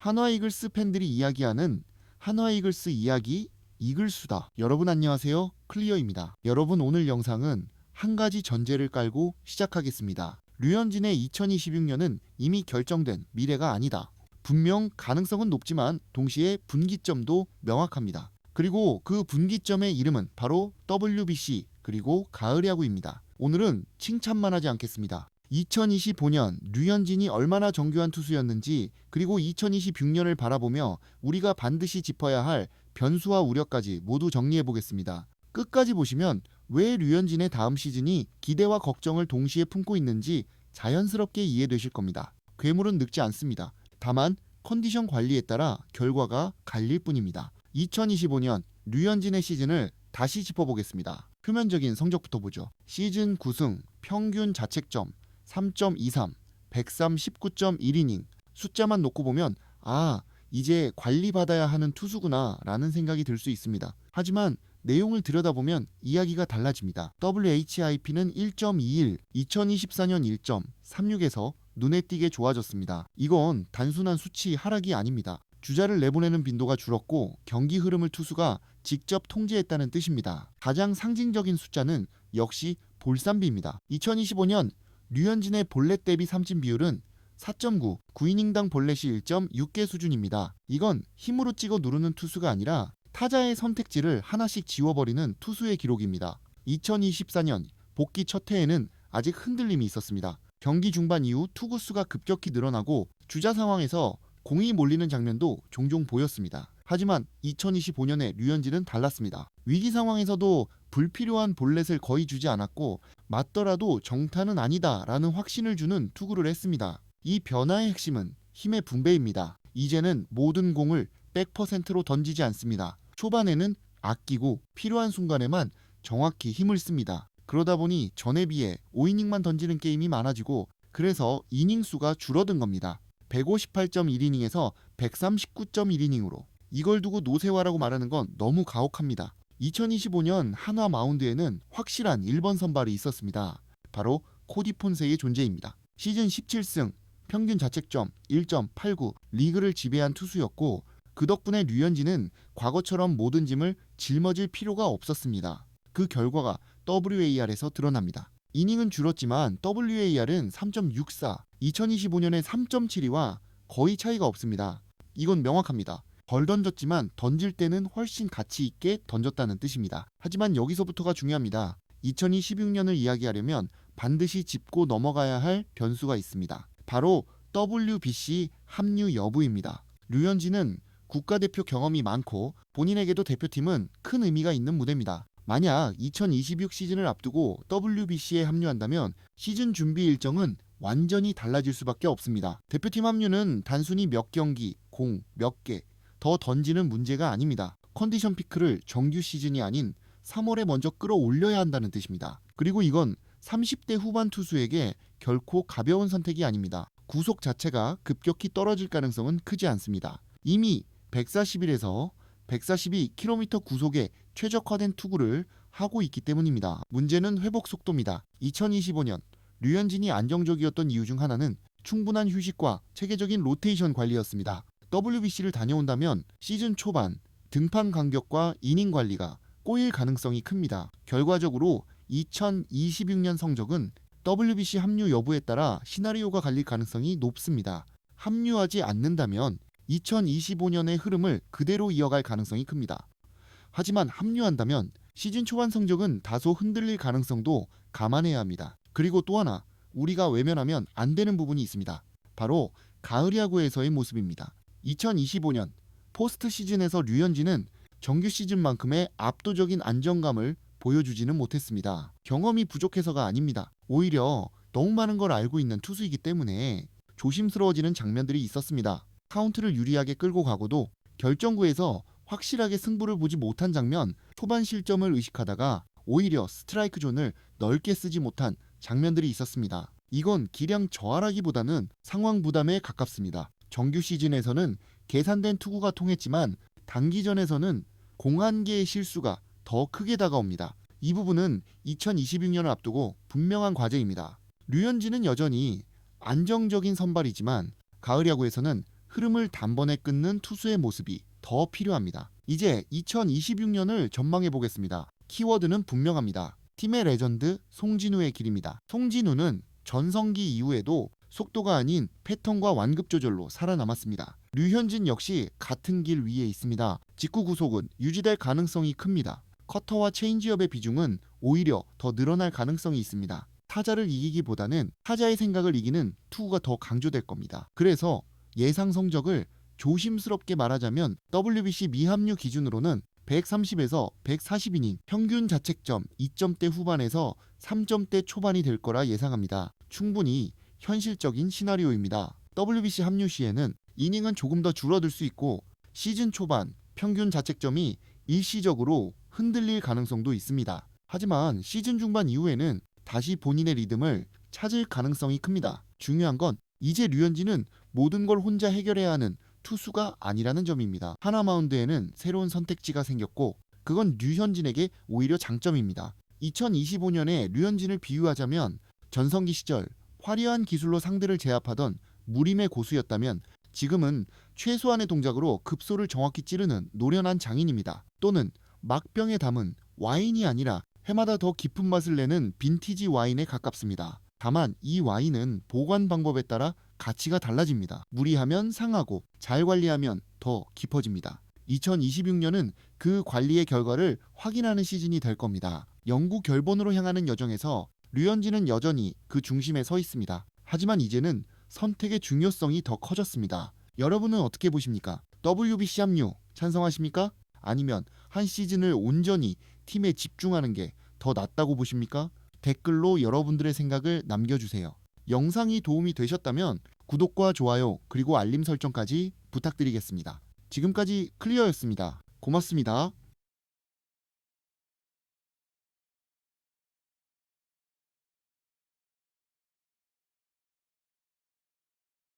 한화 이글스 팬들이 이야기하는 한화 이글스 이야기 이글수다. 여러분 안녕하세요. 클리어입니다. 여러분 오늘 영상은 한 가지 전제를 깔고 시작하겠습니다. 류현진의 2026년은 이미 결정된 미래가 아니다. 분명 가능성은 높지만 동시에 분기점도 명확합니다. 그리고 그 분기점의 이름은 바로 WBC 그리고 가을 야구입니다. 오늘은 칭찬만 하지 않겠습니다. 2025년 류현진이 얼마나 정교한 투수였는지 그리고 2026년을 바라보며 우리가 반드시 짚어야 할 변수와 우려까지 모두 정리해 보겠습니다. 끝까지 보시면 왜 류현진의 다음 시즌이 기대와 걱정을 동시에 품고 있는지 자연스럽게 이해되실 겁니다. 괴물은 늙지 않습니다. 다만 컨디션 관리에 따라 결과가 갈릴 뿐입니다. 2025년 류현진의 시즌을 다시 짚어보겠습니다. 표면적인 성적부터 보죠. 시즌 9승, 평균 자책점 3.23, 103, 19.1이닝. 숫자만 놓고 보면 이제 관리받아야 하는 투수구나 라는 생각이 들 수 있습니다. 하지만 내용을 들여다보면 이야기가 달라집니다. WHIP는 1.21, 2024년 1.36에서 눈에 띄게 좋아졌습니다. 이건 단순한 수치 하락이 아닙니다. 주자를 내보내는 빈도가 줄었고 경기 흐름을 투수가 직접 통제했다는 뜻입니다. 가장 상징적인 숫자는 역시 볼쌈비입니다. 2025년 류현진의 볼넷 대비 삼진 비율은 4.9, 9이닝당 볼넷이 1.6개 수준입니다. 이건 힘으로 찍어 누르는 투수가 아니라 타자의 선택지를 하나씩 지워버리는 투수의 기록입니다. 2024년 복귀 첫 해에는 아직 흔들림이 있었습니다. 경기 중반 이후 투구 수가 급격히 늘어나고 주자 상황에서 공이 몰리는 장면도 종종 보였습니다. 하지만 2025년에 류현진은 달랐습니다. 위기 상황에서도 불필요한 볼넷을 거의 주지 않았고 맞더라도 정타는 아니다 라는 확신을 주는 투구를 했습니다. 이 변화의 핵심은 힘의 분배입니다. 이제는 모든 공을 100%로 던지지 않습니다. 초반에는 아끼고 필요한 순간에만 정확히 힘을 씁니다. 그러다 보니 전에 비해 5이닝만 던지는 게임이 많아지고 그래서 이닝 수가 줄어든 겁니다. 158.1이닝에서 139.1이닝으로. 이걸 두고 노세화라고 말하는 건 너무 가혹합니다. 2025년 한화 마운드에는 확실한 1번 선발이 있었습니다. 바로 코디 폰세의 존재입니다. 시즌 17승, 평균 자책점 1.89, 리그를 지배한 투수였고 그 덕분에 류현진은 과거처럼 모든 짐을 짊어질 필요가 없었습니다. 그 결과가 WAR에서 드러납니다. 이닝은 줄었지만 WAR은 3.64, 2025년에 3.72와 거의 차이가 없습니다. 이건 명확합니다. 덜 던졌지만 던질 때는 훨씬 가치 있게 던졌다는 뜻입니다. 하지만 여기서부터가 중요합니다. 2026년을 이야기하려면 반드시 짚고 넘어가야 할 변수가 있습니다. 바로 WBC 합류 여부입니다. 류현진은 국가대표 경험이 많고 본인에게도 대표팀은 큰 의미가 있는 무대입니다. 만약 2026 시즌을 앞두고 WBC에 합류한다면 시즌 준비 일정은 완전히 달라질 수밖에 없습니다. 대표팀 합류는 단순히 몇 경기, 공, 몇 개 더 던지는 문제가 아닙니다. 컨디션 피크를 정규 시즌이 아닌 3월에 먼저 끌어올려야 한다는 뜻입니다. 그리고 이건 30대 후반 투수에게 결코 가벼운 선택이 아닙니다. 구속 자체가 급격히 떨어질 가능성은 크지 않습니다. 이미 141에서 142km 구속에 최적화된 투구를 하고 있기 때문입니다. 문제는 회복 속도입니다. 2025년 류현진이 안정적이었던 이유 중 하나는 충분한 휴식과 체계적인 로테이션 관리였습니다. WBC를 다녀온다면 시즌 초반 등판 간격과 이닝 관리가 꼬일 가능성이 큽니다. 결과적으로 2026년 성적은 WBC 합류 여부에 따라 시나리오가 갈릴 가능성이 높습니다. 합류하지 않는다면 2025년의 흐름을 그대로 이어갈 가능성이 큽니다. 하지만 합류한다면 시즌 초반 성적은 다소 흔들릴 가능성도 감안해야 합니다. 그리고 또 하나 우리가 외면하면 안 되는 부분이 있습니다. 바로 가을 야구에서의 모습입니다. 2025년 포스트 시즌에서 류현진은 정규 시즌만큼의 압도적인 안정감을 보여주지는 못했습니다. 경험이 부족해서가 아닙니다. 오히려 너무 많은 걸 알고 있는 투수이기 때문에 조심스러워지는 장면들이 있었습니다. 카운트를 유리하게 끌고 가고도 결정구에서 확실하게 승부를 보지 못한 장면, 초반 실점을 의식하다가 오히려 스트라이크 존을 넓게 쓰지 못한 장면들이 있었습니다. 이건 기량 저하라기보다는 상황 부담에 가깝습니다. 정규 시즌에서는 계산된 투구가 통했지만 단기전에서는 공 한 개의 실수가 더 크게 다가옵니다. 이 부분은 2026년을 앞두고 분명한 과제입니다. 류현진은 여전히 안정적인 선발이지만 가을 야구에서는 흐름을 단번에 끊는 투수의 모습이 더 필요합니다. 이제 2026년을 전망해 보겠습니다. 키워드는 분명합니다. 팀의 레전드 송진우의 길입니다. 송진우는 전성기 이후에도 속도가 아닌 패턴과 완급 조절로 살아남았습니다. 류현진 역시 같은 길 위에 있습니다. 직구 구속은 유지될 가능성이 큽니다. 커터와 체인지업의 비중은 오히려 더 늘어날 가능성이 있습니다. 타자를 이기기보다는 타자의 생각을 이기는 투구가 더 강조될 겁니다. 그래서 예상 성적을 조심스럽게 말하자면 WBC 미합류 기준으로는 130에서 140이닝, 평균 자책점 2점대 후반에서 3점대 초반이 될 거라 예상합니다. 충분히 현실적인 시나리오입니다. WBC 합류 시에는 이닝은 조금 더 줄어들 수 있고 시즌 초반 평균 자책점이 일시적으로 흔들릴 가능성도 있습니다. 하지만 시즌 중반 이후에는 다시 본인의 리듬을 찾을 가능성이 큽니다. 중요한 건 이제 류현진은 모든 걸 혼자 해결해야 하는 투수가 아니라는 점입니다. 하나 마운드에는 새로운 선택지가 생겼고 그건 류현진에게 오히려 장점입니다. 2025년에 류현진을 비유하자면 전성기 시절 화려한 기술로 상대를 제압하던 무림의 고수였다면 지금은 최소한의 동작으로 급소를 정확히 찌르는 노련한 장인입니다. 또는 막병에 담은 와인이 아니라 해마다 더 깊은 맛을 내는 빈티지 와인에 가깝습니다. 다만 이 와인은 보관 방법에 따라 가치가 달라집니다. 무리하면 상하고 잘 관리하면 더 깊어집니다. 2026년은 그 관리의 결과를 확인하는 시즌이 될 겁니다. 영구 결본으로 향하는 여정에서 류현진은 여전히 그 중심에 서 있습니다. 하지만 이제는 선택의 중요성이 더 커졌습니다. 여러분은 어떻게 보십니까? WBC 합류 찬성하십니까? 아니면 한 시즌을 온전히 팀에 집중하는 게 더 낫다고 보십니까? 댓글로 여러분들의 생각을 남겨주세요. 영상이 도움이 되셨다면 구독과 좋아요 그리고 알림 설정까지 부탁드리겠습니다. 지금까지 클리어였습니다. 고맙습니다.